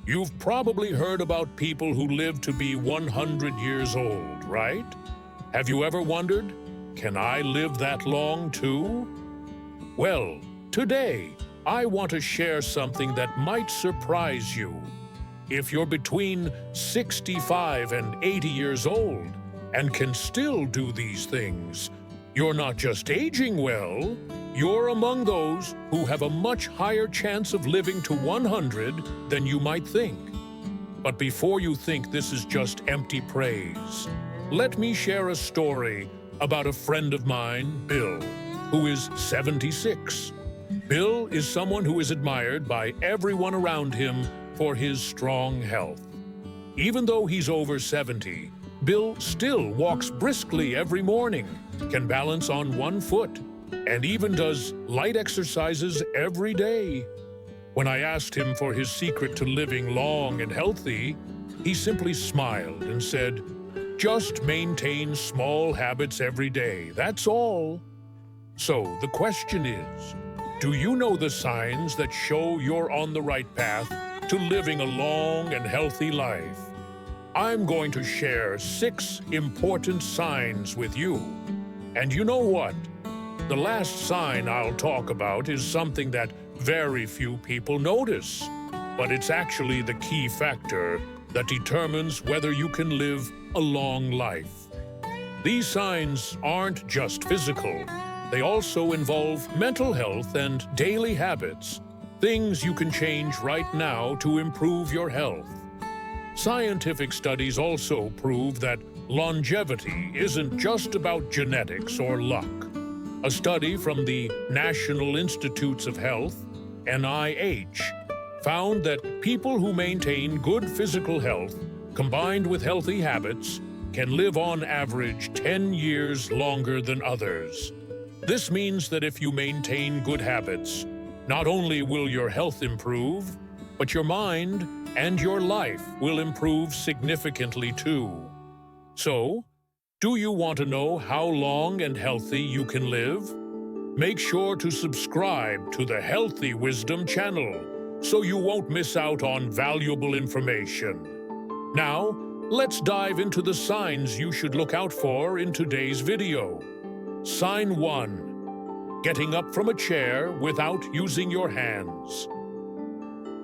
You've probably heard about people who live to be 100 years old, right? Have you ever wondered, can I live that long too? Well, today, I want to share something that might surprise you. If you're between 65 and 80 years old and can still do these things, you're not just aging well, you're among those who have a much higher chance of living to 100 than you might think. But before you think this is just empty praise, let me share a story about a friend of mine, Bill, who is 76. Bill is someone who is admired by everyone around him for his strong health. Even though he's over 70, Bill still walks briskly every morning, can balance on one foot, and even does light exercises every day. When I asked him for his secret to living long and healthy, he simply smiled and said, "Just maintain small habits every day, that's all." So the question is, do you know the signs that show you're on the right path to living a long and healthy life? I'm going to share 6 important signs with you. And you know what? The last sign I'll talk about is something that very few people notice, but it's actually the key factor that determines whether you can live a long life. These signs aren't just physical. They also involve mental health and daily habits, things you can change right now to improve your health. Scientific studies also prove that longevity isn't just about genetics or luck. A study from the National Institutes of Health, NIH, found that people who maintain good physical health, combined with healthy habits, can live on average 10 years longer than others. This means that if you maintain good habits, not only will your health improve, but your mind and your life will improve significantly too. So, do you want to know how long and healthy you can live? Make sure to subscribe to the Healthy Wisdom channel so you won't miss out on valuable information. Now, let's dive into the signs you should look out for in today's video. Sign 1. Getting up from a chair without using your hands.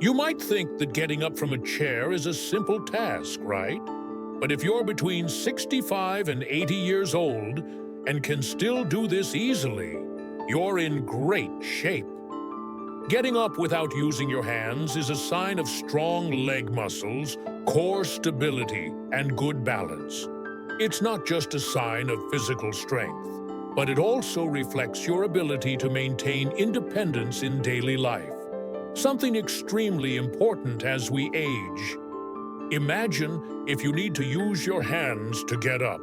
You might think that getting up from a chair is a simple task, right? But if you're between 65 and 80 years old and can still do this easily, you're in great shape. Getting up without using your hands is a sign of strong leg muscles, core stability, and good balance. It's not just a sign of physical strength, but it also reflects your ability to maintain independence in daily life, something extremely important as we age. Imagine if you need to use your hands to get up.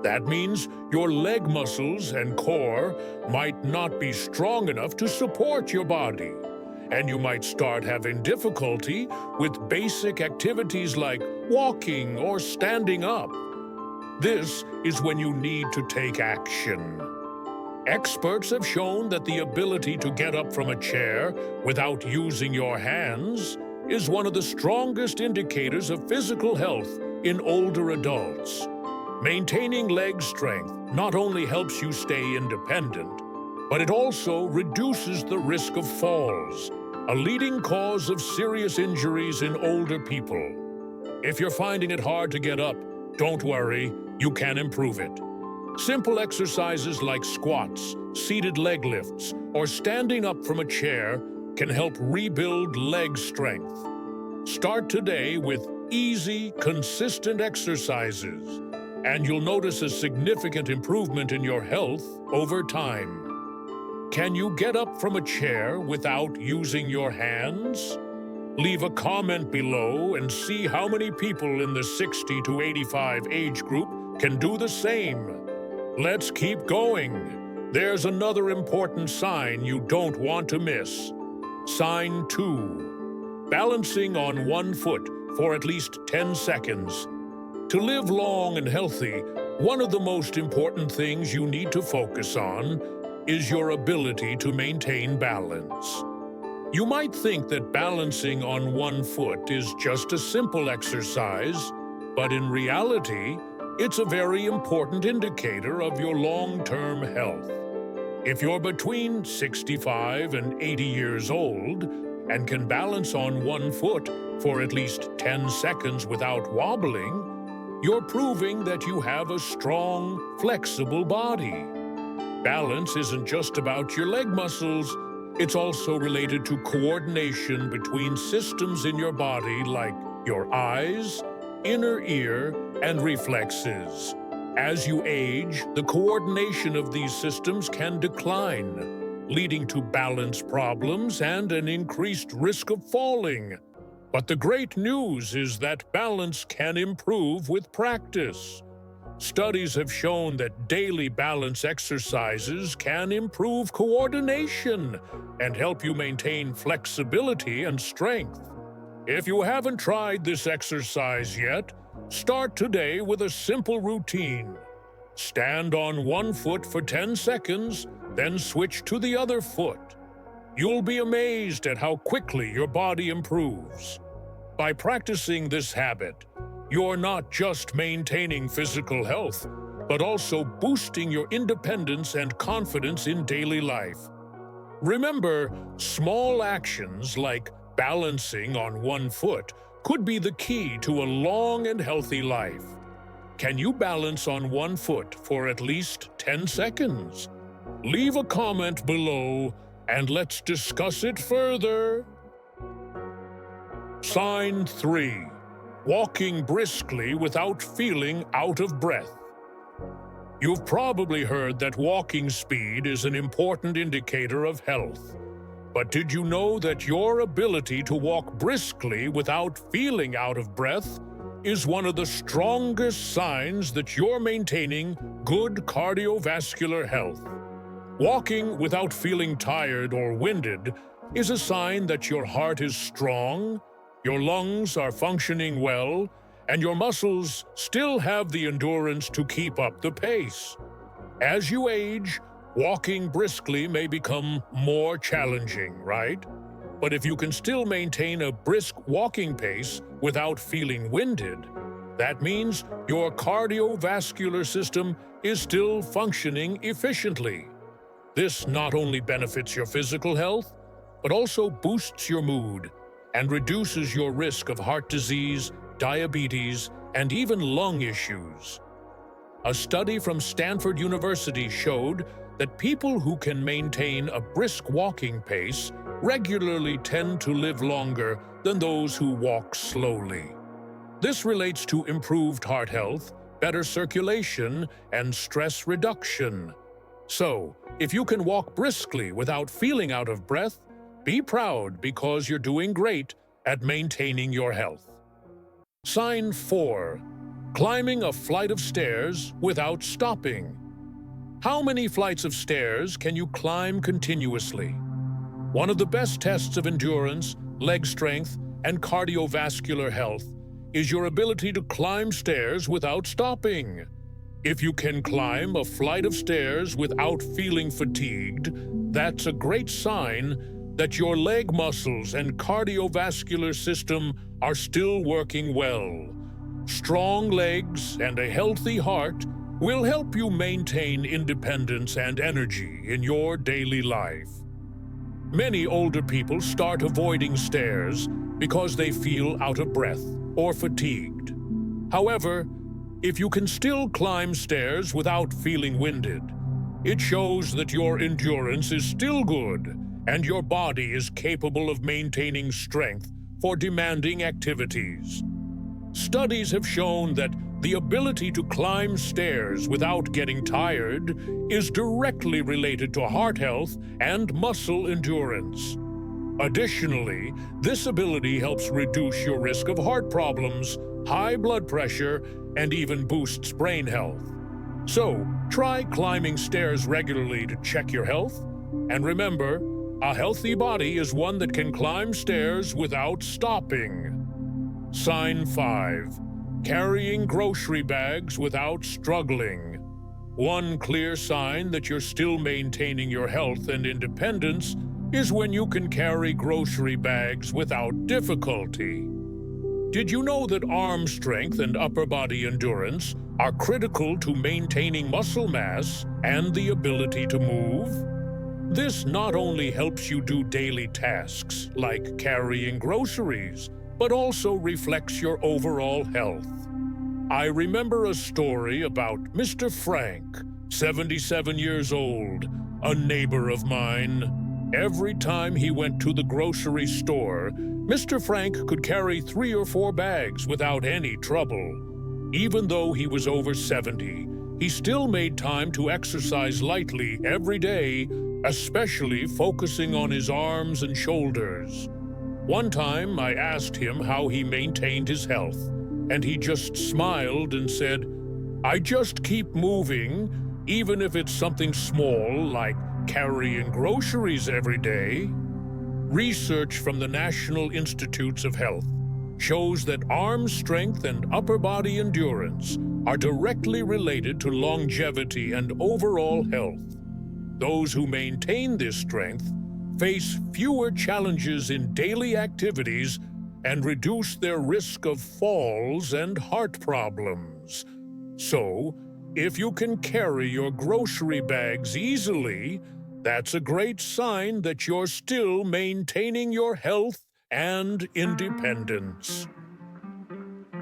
That means your leg muscles and core might not be strong enough to support your body, and you might start having difficulty with basic activities like walking or standing up. This is when you need to take action. Experts have shown that the ability to get up from a chair without using your hands is one of the strongest indicators of physical health in older adults. Maintaining leg strength not only helps you stay independent, but it also reduces the risk of falls, a leading cause of serious injuries in older people. If you're finding it hard to get up, don't worry, you can improve it. Simple exercises like squats, seated leg lifts, or standing up from a chair can help rebuild leg strength. Start today with easy, consistent exercises, and you'll notice a significant improvement in your health over time. Can you get up from a chair without using your hands? Leave a comment below and see how many people in the 60 to 85 age group can do the same. Let's keep going. There's another important sign you don't want to miss. Sign 2. Balancing on one foot for at least 10 seconds. To live long and healthy, one of the most important things you need to focus on is your ability to maintain balance. You might think that balancing on one foot is just a simple exercise, but in reality, it's a very important indicator of your long-term health. If you're between 65 and 80 years old and can balance on one foot for at least 10 seconds without wobbling, you're proving that you have a strong, flexible body. Balance isn't just about your leg muscles, it's also related to coordination between systems in your body like your eyes, inner ear, and reflexes. As you age, the coordination of these systems can decline, leading to balance problems and an increased risk of falling. But the great news is that balance can improve with practice. Studies have shown that daily balance exercises can improve coordination and help you maintain flexibility and strength. If you haven't tried this exercise yet, start today with a simple routine. Stand on one foot for 10 seconds, then switch to the other foot. You'll be amazed at how quickly your body improves. By practicing this habit, you're not just maintaining physical health, but also boosting your independence and confidence in daily life. Remember, small actions like balancing on one foot could be the key to a long and healthy life. Can you balance on one foot for at least 10 seconds? Leave a comment below and let's discuss it further. Sign 3. Walking briskly without feeling out of breath. You've probably heard that walking speed is an important indicator of health. But did you know that your ability to walk briskly without feeling out of breath is one of the strongest signs that you're maintaining good cardiovascular health? Walking without feeling tired or winded is a sign that your heart is strong, your lungs are functioning well, and your muscles still have the endurance to keep up the pace. As you age, walking briskly may become more challenging, right? But if you can still maintain a brisk walking pace without feeling winded, that means your cardiovascular system is still functioning efficiently. This not only benefits your physical health, but also boosts your mood and reduces your risk of heart disease, diabetes, and even lung issues. A study from Stanford University showed that people who can maintain a brisk walking pace regularly tend to live longer than those who walk slowly. This relates to improved heart health, better circulation, and stress reduction. So, if you can walk briskly without feeling out of breath, be proud because you're doing great at maintaining your health. Sign 4. Climbing a flight of stairs without stopping. How many flights of stairs can you climb continuously? One of the best tests of endurance, leg strength, and cardiovascular health is your ability to climb stairs without stopping. If you can climb a flight of stairs without feeling fatigued, that's a great sign that your leg muscles and cardiovascular system are still working well. Strong legs and a healthy heart will help you maintain independence and energy in your daily life. Many older people start avoiding stairs because they feel out of breath or fatigued. However, if you can still climb stairs without feeling winded, it shows that your endurance is still good and your body is capable of maintaining strength for demanding activities. Studies have shown that the ability to climb stairs without getting tired is directly related to heart health and muscle endurance. Additionally, this ability helps reduce your risk of heart problems, high blood pressure, and even boosts brain health. So, try climbing stairs regularly to check your health, and remember, a healthy body is one that can climb stairs without stopping. Sign 5. Carrying grocery bags without struggling. One clear sign that you're still maintaining your health and independence is when you can carry grocery bags without difficulty. Did you know that arm strength and upper body endurance are critical to maintaining muscle mass and the ability to move? This not only helps you do daily tasks like carrying groceries, but also reflects your overall health. I remember a story about Mr. Frank, 77 years old, a neighbor of mine. Every time he went to the grocery store, Mr. Frank could carry 3 or 4 bags without any trouble. Even though he was over 70, he still made time to exercise lightly every day, especially focusing on his arms and shoulders. One time I asked him how he maintained his health, and he just smiled and said, "I just keep moving, even if it's something small like carrying groceries every day." Research from the National Institutes of Health shows that arm strength and upper body endurance are directly related to longevity and overall health. Those who maintain this strength face fewer challenges in daily activities and reduce their risk of falls and heart problems. So, if you can carry your grocery bags easily, that's a great sign that you're still maintaining your health and independence.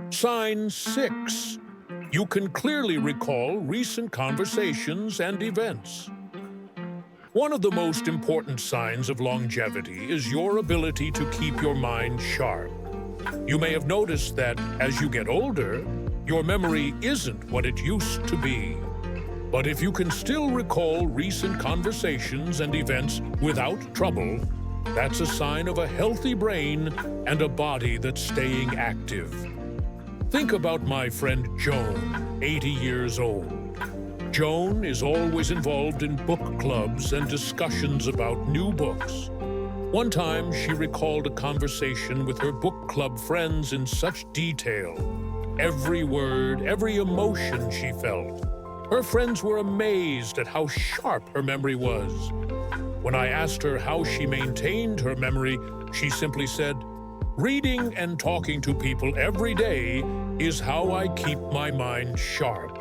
Sign 6. You can clearly recall recent conversations and events. One of the most important signs of longevity is your ability to keep your mind sharp. You may have noticed that as you get older, your memory isn't what it used to be. But if you can still recall recent conversations and events without trouble, that's a sign of a healthy brain and a body that's staying active. Think about my friend Joan, 80 years old. Joan is always involved in book clubs and discussions about new books. One time, she recalled a conversation with her book club friends in such detail. Every word, every emotion she felt. Her friends were amazed at how sharp her memory was. When I asked her how she maintained her memory, she simply said, "Reading and talking to people every day is how I keep my mind sharp."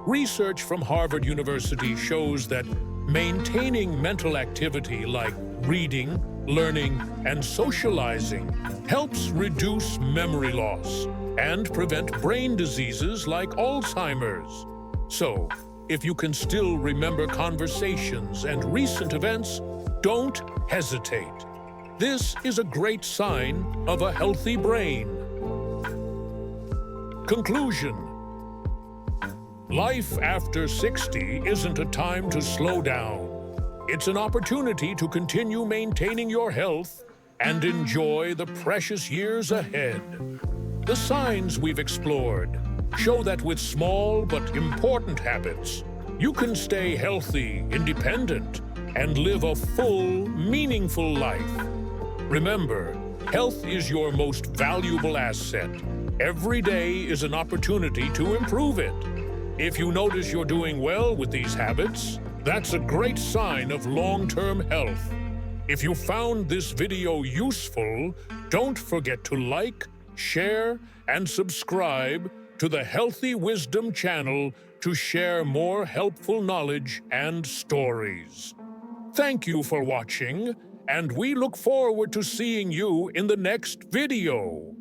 Research from Harvard University shows that maintaining mental activity like reading, learning, and socializing helps reduce memory loss and prevent brain diseases like Alzheimer's. So, if you can still remember conversations and recent events, don't hesitate. This is a great sign of a healthy brain. Conclusion. Life after 60 isn't a time to slow down. It's an opportunity to continue maintaining your health and enjoy the precious years ahead. The signs we've explored show that with small but important habits, you can stay healthy, independent, and live a full, meaningful life. Remember, health is your most valuable asset. Every day is an opportunity to improve it. If you notice you're doing well with these habits, that's a great sign of long-term health. If you found this video useful, don't forget to like, share, and subscribe to the Healthy Wisdom channel to share more helpful knowledge and stories. Thank you for watching, and we look forward to seeing you in the next video.